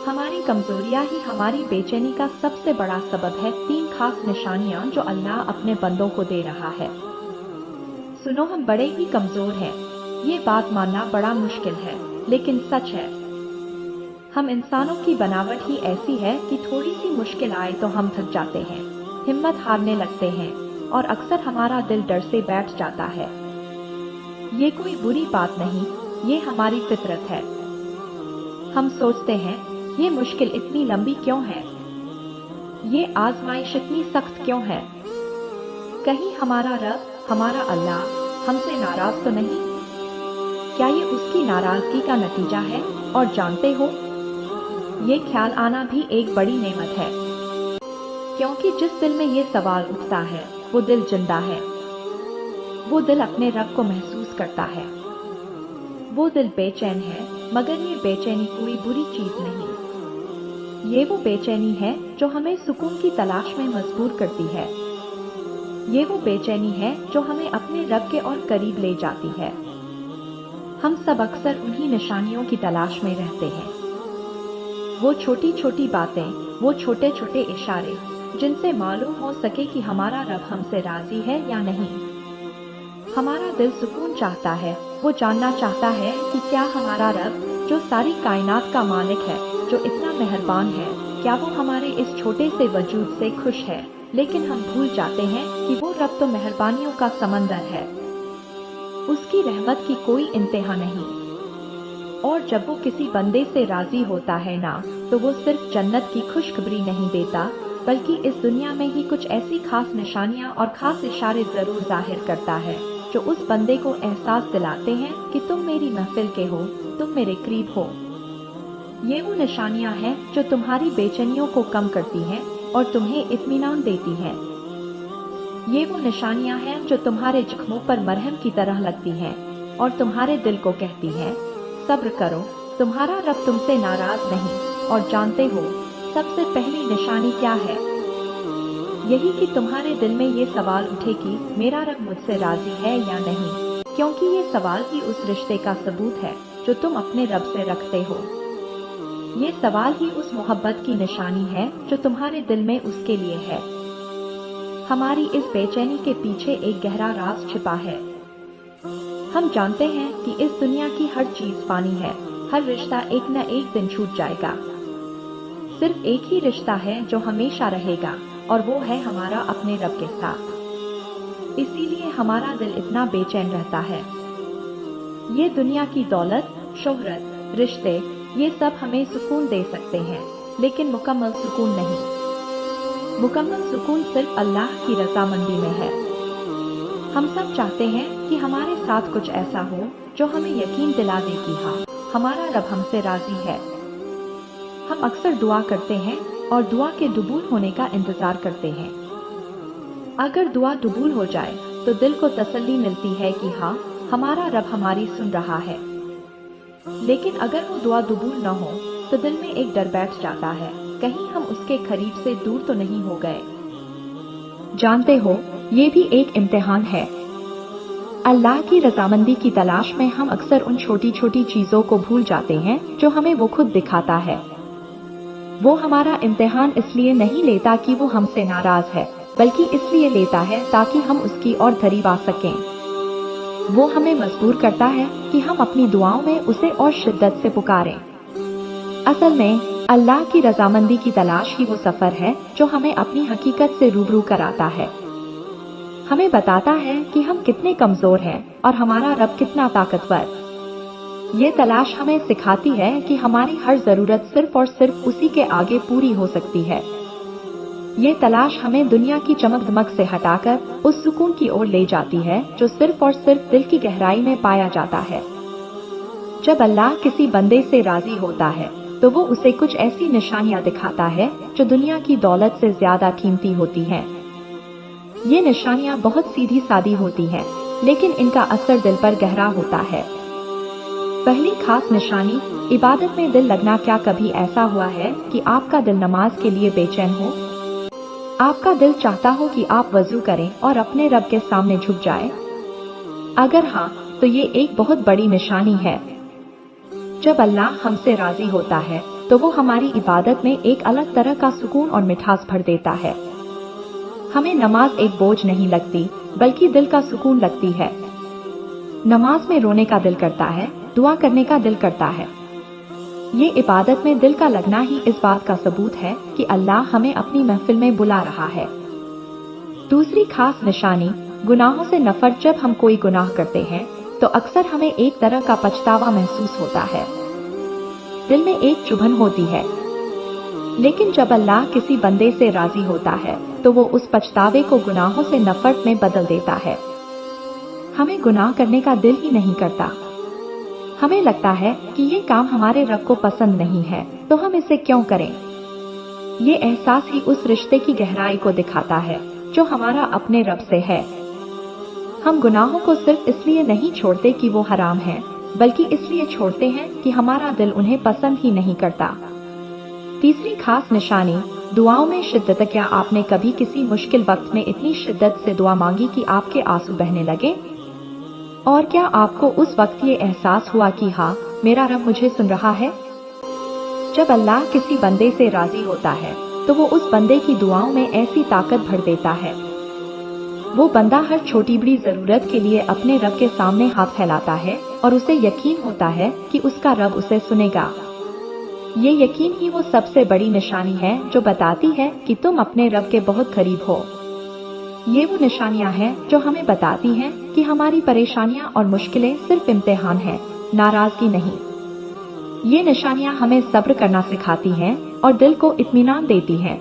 हमारी कमजोरियां ही हमारी बेचैनी का सबसे बड़ा सबब है। 3 खास निशानियां जो अल्लाह अपने बंदों को दे रहा है। सुनो, हम बड़े ही कमजोर हैं। ये बात मानना बड़ा मुश्किल है, लेकिन सच है। हम इंसानों की बनावट ही ऐसी है कि थोड़ी सी मुश्किल आए तो हम थक जाते हैं, हिम्मत हारने लगते हैं और अक्सर हमारा दिल डर से बैठ जाता है। ये कोई बुरी बात नहीं, ये हमारी फितरत है। हम सोचते हैं, ये मुश्किल इतनी लंबी क्यों है, ये आजमाइश इतनी सख्त क्यों है, कहीं हमारा रब, हमारा अल्लाह हमसे नाराज तो नहीं? क्या ये उसकी नाराजगी का नतीजा है? और जानते हो, ये ख्याल आना भी एक बड़ी नेमत है, क्योंकि जिस दिल में ये सवाल उठता है वो दिल जिंदा है। वो दिल अपने रब को महसूस करता है। वो दिल बेचैन है, मगर ये बेचैनी कोई बुरी चीज नहीं। ये वो बेचैनी है जो हमें सुकून की तलाश में मजबूर करती है। ये वो बेचैनी है जो हमें अपने रब के और करीब ले जाती है। हम सब अक्सर उन्हीं निशानियों की तलाश में रहते हैं। वो छोटी छोटी बातें, वो छोटे छोटे इशारे जिनसे मालूम हो सके कि हमारा रब हमसे राजी है या नहीं। हमारा दिल सुकून चाहता है। वो जानना चाहता है कि क्या हमारा रब, जो सारी कायनात का मालिक है, जो इतना मेहरबान है, क्या वो हमारे इस छोटे से वजूद से खुश है। लेकिन हम भूल जाते हैं कि वो रब तो मेहरबानियों का समंदर है। उसकी रहमत की कोई इंतहा नहीं। और जब वो किसी बंदे से राजी होता है ना, तो वो सिर्फ जन्नत की खुशखबरी नहीं देता, बल्कि इस दुनिया में ही कुछ ऐसी खास निशानियां और खास इशारे जरूर जाहिर करता है जो उस बंदे को एहसास दिलाते हैं कि तुम मेरी महफिल के हो, तुम मेरे करीब हो। ये वो निशानियां हैं जो तुम्हारी बेचैनियों को कम करती हैं और तुम्हें इत्मीनान देती हैं। ये वो निशानियां हैं जो तुम्हारे जख्मों पर मरहम की तरह लगती हैं और तुम्हारे दिल को कहती हैं, सब्र करो, तुम्हारा रब तुमसे नाराज नहीं। और जानते हो, सबसे पहली निशानी क्या है? यही कि तुम्हारे दिल में ये सवाल उठे कि मेरा रब मुझसे राजी है या नहीं, क्योंकि ये सवाल ही उस रिश्ते का सबूत है जो तुम अपने रब से रखते हो। ये सवाल ही उस मोहब्बत की निशानी है जो तुम्हारे दिल में उसके लिए है। हमारी इस बेचैनी के पीछे एक गहरा राज छिपा है। हम जानते हैं कि इस दुनिया की हर चीज फानी है, हर रिश्ता एक न एक दिन छूट जाएगा। सिर्फ एक ही रिश्ता है जो हमेशा रहेगा, और वो है हमारा अपने रब के साथ। इसीलिए हमारा दिल इतना बेचैन रहता है। ये दुनिया की दौलत, शोहरत, रिश्ते, ये सब हमें सुकून दे सकते हैं, लेकिन मुकम्मल सुकून नहीं। मुकम्मल सुकून सिर्फ अल्लाह की रज़ामंदी में है। हम सब चाहते हैं कि हमारे साथ कुछ ऐसा हो जो हमें यकीन दिला दे कि हाँ, हमारा रब हमसे राजी है। हम अक्सर दुआ करते हैं और दुआ के कबूल होने का इंतजार करते हैं। अगर दुआ कबूल हो जाए तो दिल को तसल्ली मिलती है कि हाँ, हमारा रब हमारी सुन रहा है। लेकिन अगर वो दुआ कबूल न हो तो दिल में एक डर बैठ जाता है, कहीं हम उसके करीब से दूर तो नहीं हो गए। जानते हो, ये भी एक इम्तिहान है। अल्लाह की रज़ामंदी की तलाश में हम अक्सर उन छोटी छोटी चीजों को भूल जाते हैं जो हमें वो खुद दिखाता है। वो हमारा इम्तिहान इसलिए नहीं लेता कि वो हमसे नाराज है, बल्कि इसलिए लेता है ताकि हम उसकी ओर करीब आ सकें। वो हमें मजबूर करता है कि हम अपनी दुआओं में उसे और शिद्दत से पुकारें। असल में अल्लाह की रज़ामंदी की तलाश ही वो सफर है जो हमें अपनी हकीकत से रूबरू कराता है। हमें बताता है कि हम कितने कमजोर हैं और हमारा रब कितना ताकतवर। ये तलाश हमें सिखाती है कि हमारी हर जरूरत सिर्फ और सिर्फ उसी के आगे पूरी हो सकती है। ये तलाश हमें दुनिया की चमक दमक से हटाकर उस सुकून की ओर ले जाती है जो सिर्फ और सिर्फ दिल की गहराई में पाया जाता है। जब अल्लाह किसी बंदे से राजी होता है तो वो उसे कुछ ऐसी निशानियां दिखाता है जो दुनिया की दौलत से ज्यादा कीमती होती हैं। ये निशानियां बहुत सीधी सादी होती हैं, लेकिन इनका असर दिल पर गहरा होता है। पहली खास निशानी, इबादत में दिल लगना। क्या कभी ऐसा हुआ है कि आपका दिल नमाज के लिए बेचैन हो? आपका दिल चाहता हो कि आप वजू करें और अपने रब के सामने झुक जाए? अगर हाँ, तो ये एक बहुत बड़ी निशानी है। जब अल्लाह हमसे राजी होता है तो वो हमारी इबादत में एक अलग तरह का सुकून और मिठास भर देता है। हमें नमाज एक बोझ नहीं लगती, बल्कि दिल का सुकून लगती है। नमाज में रोने का दिल करता है, दुआ करने का दिल करता है। ये इबादत में दिल का लगना ही इस बात का सबूत है कि अल्लाह हमें अपनी महफिल में बुला रहा है। दूसरी खास निशानी, गुनाहों से नफरत। जब हम कोई गुनाह करते हैं तो अक्सर हमें एक तरह का पछतावा महसूस होता है, दिल में एक चुभन होती है। लेकिन जब अल्लाह किसी बंदे से राजी होता है तो वो उस पछतावे को गुनाहों से नफरत में बदल देता है। हमें गुनाह करने का दिल ही नहीं करता। हमें लगता है कि ये काम हमारे रब को पसंद नहीं है, तो हम इसे क्यों करें। ये एहसास ही उस रिश्ते की गहराई को दिखाता है जो हमारा अपने रब से है। हम गुनाहों को सिर्फ इसलिए नहीं छोड़ते कि वो हराम हैं, बल्कि इसलिए छोड़ते हैं कि हमारा दिल उन्हें पसंद ही नहीं करता। तीसरी खास निशानी, दुआओं में शिद्दत। क्या आपने कभी किसी मुश्किल वक्त में इतनी शिद्दत से दुआ मांगी कि आपके आंसू बहने लगे? और क्या आपको उस वक्त ये एहसास हुआ कि हाँ, मेरा रब मुझे सुन रहा है? जब अल्लाह किसी बंदे से राजी होता है तो वो उस बंदे की दुआओं में ऐसी ताकत भर देता है। वो बंदा हर छोटी बड़ी जरूरत के लिए अपने रब के सामने हाथ फैलाता है और उसे यकीन होता है कि उसका रब उसे सुनेगा। ये यकीन ही वो सबसे बड़ी निशानी है जो बताती है कि तुम अपने रब के बहुत करीब हो। ये वो निशानियां हैं जो हमें बताती हैं कि हमारी परेशानियां और मुश्किलें सिर्फ इम्तिहान हैं, नाराजगी नहीं। ये निशानियां हमें सब्र करना सिखाती हैं और दिल को इत्मीनान देती हैं।